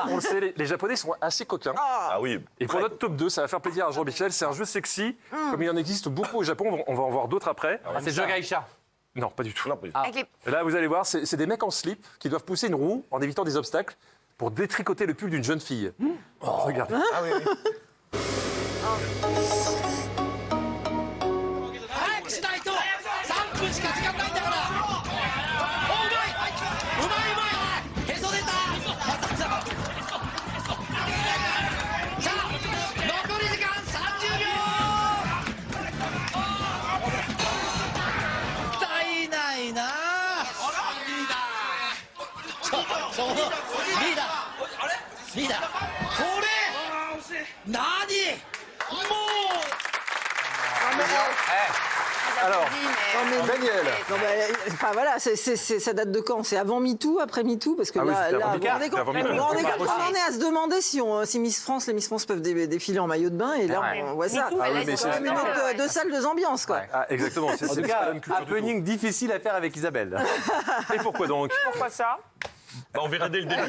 On le sait, les Japonais sont assez coquins. Ah oui. Et pour notre top 2, ça va faire plaisir à Jean-Michel. C'est un jeu sexy, comme il en existe beaucoup au Japon. On va en voir d'autres après. C'est le jeu Gaïcha. Non, pas du tout. Non, pas du tout. Avec les... Là, vous allez voir, c'est des mecs en slip qui doivent pousser une roue en évitant des obstacles pour détricoter le pull d'une jeune fille. Regardez. Ah oui, oui. Alors, Daniel. Non, enfin voilà, ça date de quand? C'est avant MeToo, après MeToo? Parce que Ah oui, là, c'était avant vous vous rendez MeToo. compte, C'était avant vous vous rendez MeToo. compte, on en est à se demander si Miss France, les Miss France peuvent défiler en maillot de bain, et là on voit ça. MeToo, elle a oui, mais été c'est Quand même deux salles, deux ambiances, quoi. Ah, exactement. En tout C'est cas, pas la même culture du happening difficile à faire avec Isabelle. tout. Et pourquoi donc? Pourquoi ça? Bah, on verra dès le début.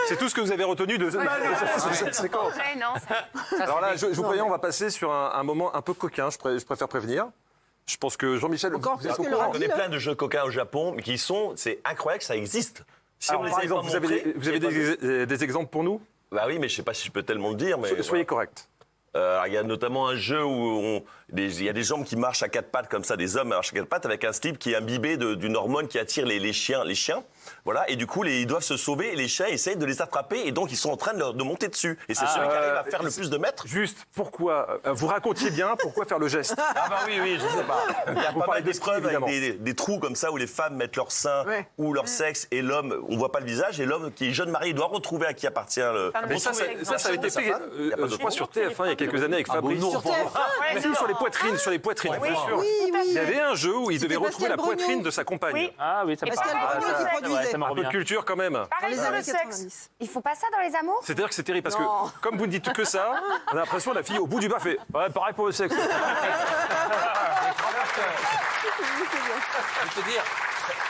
C'est tout ce que vous avez retenu de cette séquence. Ouais, non, ça- Alors là, je vous préviens, on va passer sur un moment un peu coquin, je préfère prévenir. Je pense que Jean-Michel, Encore vous êtes plus au que le courant. On connaît plein de jeux coquins au Japon, mais c'est incroyable que ça existe. Si Alors, on les par avait exemple, pas vous avez montrés, vous avez des exemples pour nous? Bah oui, mais je sais pas si je peux tellement le dire. Mais Soyez correct. il y a notamment un jeu où il y a des jambes qui marchent à quatre pattes comme ça, des hommes marchent à quatre pattes avec un slip qui est imbibé d'une hormone qui attire les chiens. Voilà, et du coup, ils doivent se sauver et les chiens essayent de les attraper et donc ils sont en train de monter dessus. Et c'est celui qui arrive à faire le plus de mètres. Juste, pourquoi vous racontiez bien, pourquoi faire le geste? Ah bah oui, je sais pas. Il y a Vous pas parlez mal de ski, d'épreuves avec évidemment. des trous comme ça où les femmes mettent leur sein ou leur sexe et l'homme, on voit pas le visage, et l'homme qui est jeune mari, il doit retrouver à qui appartient le... Mais ça a été fait, je crois, sur TF1 il y a quelques années avec Fabrice. Sur TF1, Mais si, sur les poitrines, bien sûr. oui, Il y avait un jeu où il devait C'était retrouver la Pascal poitrine Brognaud. de sa compagne. Oui. Ah oui, ça me Pascal parle. Brognaud qui Ouais, produisait. ça me Un peu de revient. culture quand même. Pareil les sur le années sexe. 90. Il faut pas ça dans les amours? C'est-à-dire que c'est terrible parce Non. que, comme vous ne dites que ça, on a l'impression que la fille au bout du bar fait ouais, pareil pour le sexe. Je vais te dire,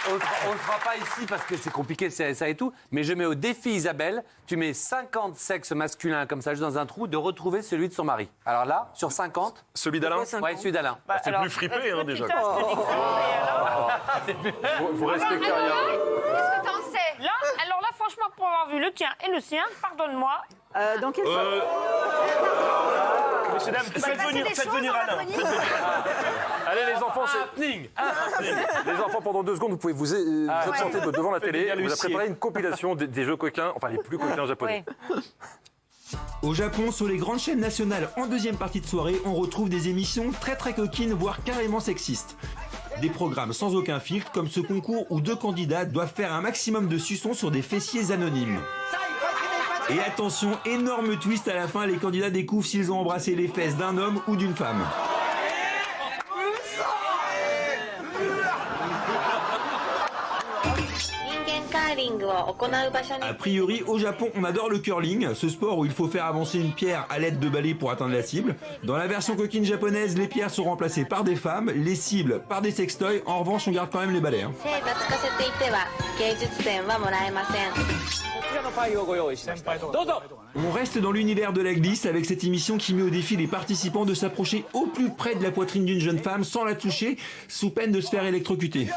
on ne le fera pas ici parce que c'est compliqué, c'est ça et tout, mais je mets au défi Isabelle, tu mets 50 sexes masculins comme ça juste dans un trou, de retrouver celui de son mari. Alors là, sur 50, Celui d'Alain, ouais, celui d'Alain. C'est plus frippé déjà. Putain, je te dis que c'est vrai, alors. vous respectez rien. Qu'est-ce que t'en sais? Là, alors là, franchement, pour avoir vu le tien et le sien, pardonne-moi. Dans quel sens? Messieurs, dames, Il s'est passé des faites choses venir en Alain. Laponie. Allez les enfants, c'est... Les enfants, pendant 2 secondes, vous pouvez vous absenter de devant la télé. On vous a préparé une compilation des jeux coquins, enfin les plus coquins japonais. Ouais. Au Japon, sur les grandes chaînes nationales, en deuxième partie de soirée, on retrouve des émissions très très coquines, voire carrément sexistes. Des programmes sans aucun filtre, comme ce concours où 2 candidats doivent faire un maximum de suçons sur des fessiers anonymes. Et attention, énorme twist à la fin, les candidats découvrent s'ils ont embrassé les fesses d'un homme ou d'une femme. A priori, au Japon, on adore le curling, ce sport où il faut faire avancer une pierre à l'aide de balais pour atteindre la cible. Dans la version coquine japonaise, les pierres sont remplacées par des femmes, les cibles par des sextoys. En revanche, on garde quand même les balais. On reste dans l'univers de la glisse avec cette émission qui met au défi les participants de s'approcher au plus près de la poitrine d'une jeune femme sans la toucher, sous peine de se faire électrocuter.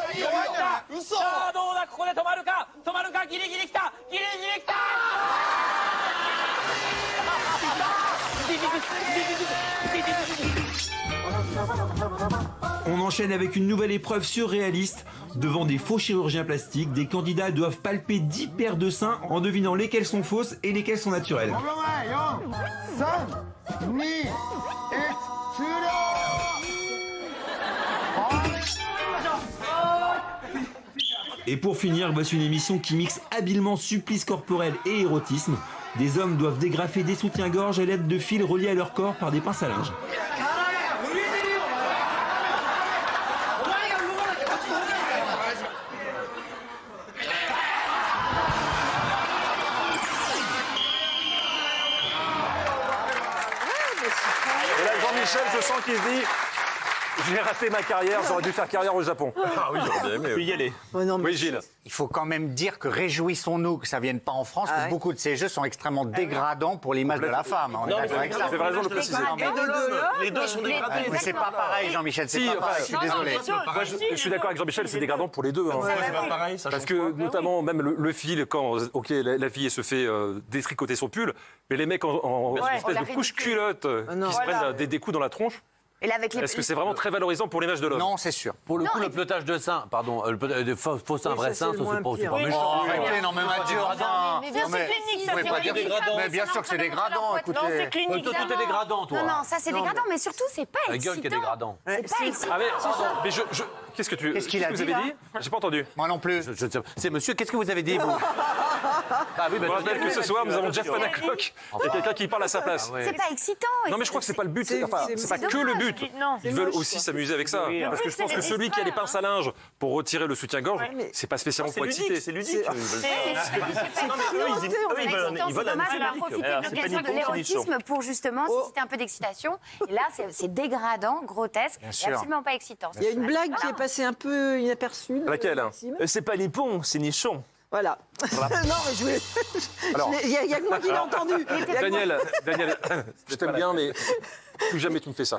On enchaîne avec une nouvelle épreuve surréaliste. Devant des faux chirurgiens plastiques, des candidats doivent palper 10 paires de seins en devinant lesquelles sont fausses et lesquelles sont naturelles. Et pour finir, voici une émission qui mixe habilement supplice corporel et érotisme. Des hommes doivent dégrafer des soutiens-gorge à l'aide de fils reliés à leur corps par des pinces à linge. Et là, Jean-Michel, je sens qu'il se dit J'ai raté ma carrière, j'aurais dû faire carrière au Japon. Ah oui, j'aurais bien aimé. Tu y aller. Oh non, mais Oui, Gilles. Il faut quand même dire que réjouissons-nous que ça vienne pas en France, Ah parce ouais. que beaucoup de ces jeux sont extrêmement dégradants pour l'image de la femme. On est d'accord avec ça. Vous avez raison de le préciser. Les deux sont dégradés. Mais c'est pas pareil, Jean-Michel, c'est Si, pas enfin, pareil, je suis désolé. Moi, je suis d'accord avec Jean-Michel, c'est dégradant pour les deux. hein. C'est pas pareil, ça Parce change que quoi. notamment même le fil quand ok la fille elle se fait détricoter son pull, mais les mecs en espèce la de couche culotte non. qui se prennent des coups dans la tronche. Et là, avec les. Est-ce que c'est vraiment très valorisant pour l'image de l'homme? Non, c'est sûr. Pour le coup, Non, le pelotage de sein, pardon, de faux sein, Oui, vrai ça, sein, c'est ça le c'est moins pas pire. méchant. Arrêtez, non mais Mathieu, enfin. Mais bien Non, c'est mais- clinique, ça vous fait pouvez pas dire dégradant. Mais bien sûr que c'est dégradant, écoutez. Non, c'est clinique. Toi, tout est dégradant, toi. Non, non, ça c'est dégradant, mais surtout c'est pas La excitant. gueule qui est dégradant. C'est pas excitant. Ah mais, pardon, mais qu'est-ce que tu Qu'est-ce qu'il a que vous dit, avez là dit? J'ai pas entendu. Moi non plus. C'est monsieur, qu'est-ce que vous avez dit, vous? Ah oui, Je vous rappelle que ce soir nous avons Jeff Enfin. Panaclock. Il y a quelqu'un qui parle à sa place. ouais. C'est pas excitant. Non mais je crois que c'est pas le but, enfin c'est pas que le but. Non. Ils veulent aussi s'amuser avec ça. Parce que je pense que celui qui a les pinces à linge pour retirer le soutien-gorge, c'est pas spécialement pour exciter. C'est ludique. Ils veulent un dommage, effet on ludique. profite de Alors, c'est pas l'occasion ni de bon, ni l'érotisme pour justement susciter un peu d'excitation. Et là, c'est dégradant, grotesque, et sûr. absolument pas excitant. Il y a une blague qui est passée un peu inaperçue. Laquelle, hein Maxime. C'est pas nippon, c'est nichon. Voilà. non, mais je voulais. Alors. Il y a que moi qui l'ai entendu. Daniel, je t'aime bien, mais plus jamais tu me fais ça.